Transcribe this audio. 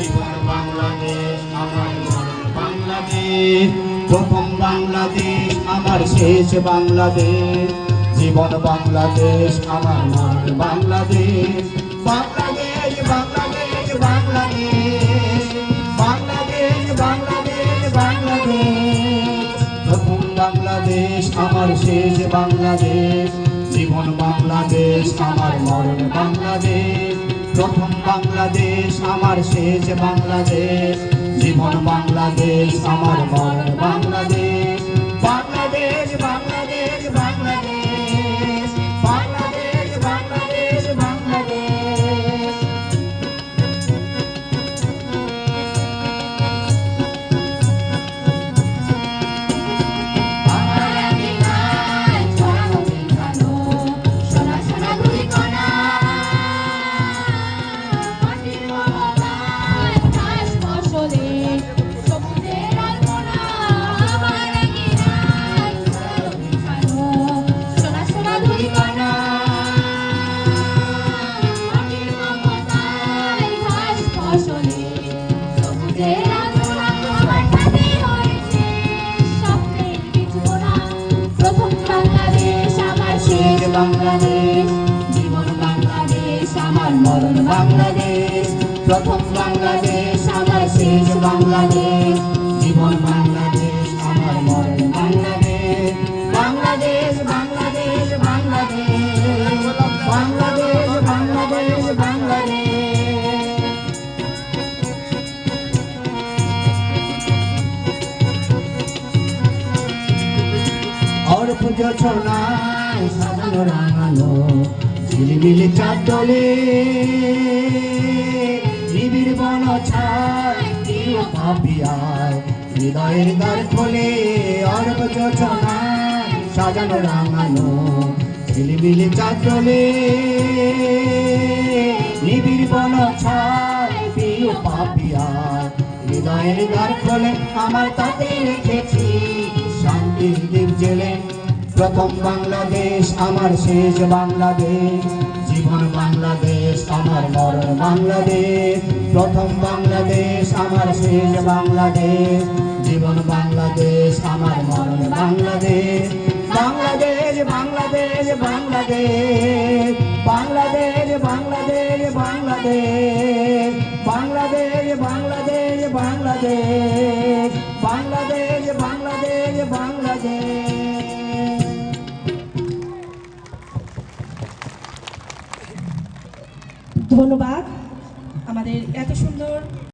জীবন বাংলাদেশ আমার মরণ বাংলাদেশ, প্রথম বাংলাদেশ আমার শেষ বাংলাদেশ। জীবন বাংলাদেশ আমার মরণ বাংলাদেশ, বাংলাদেশ বাংলাদেশ বাংলাদেশ, বাংলাদেশ বাংলাদেশ বাংলাদেশ। প্রথম বাংলাদেশ আমার শেষ বাংলাদেশ, জীবন বাংলাদেশ আমার মরণ বাংলাদেশ। প্রথম বাংলাদেশ আমার শেষ বাংলাদেশ, জীবন বাংলাদেশ আমার মরণ বাংলাদেশ। বাংলাদেশ বাংলাদেশ বাংলাদেশ, বাংলাদেশ বাংলাদেশ বাংলাদেশ। বাংলাদেশ, জীবন বাংলাদেশ আমার মরণ বাংলাদেশ। প্রথম বাংলাদেশ আমার শেষ বাংলাদেশ, জীবন বাংলাদেশ আমার মরণ বাংলাদেশ। বাংলাদেশ বাংলাদেশ বাংলাদেশ, বাংলাদেশ বাংলাদেশ বাংলাদেশ। অর্প যোছনায় সাজানো রাঙানো ঝিলিমিলি চাঁদ দোলে, নিবিড় বন ছায় প্রিয় পাপিয়ায় হৃদয়ের দ্বার খোলে। অর্প যোছনায় সাজানো রাঙানো ঝিলিমিলি চাঁদ দোলে, নিবিড় বন ছায় প্রিয় পাপিয়ায় হৃদয়ের দ্বার খোলে। আমার তাতে রেখেছি শান্তির দ্বীপ জেলে। প্রথম বাংলাদেশ আমার শেষ বাংলাদেশ, জীবন বাংলাদেশ আমার মরণ বাংলাদেশ। প্রথম বাংলাদেশ আমার শেষ বাংলাদেশ, জীবন বাংলাদেশ আমার মরণ বাংলাদেশ। বাংলাদেশ বাংলাদেশ বাংলাদেশ, বাংলাদেশ বাংলাদেশ বাংলাদেশ, বাংলাদেশ বাংলাদেশ বাংলাদেশ, বাংলাদেশ বাংলাদেশ বাংলাদেশ। ধন্যবাদ।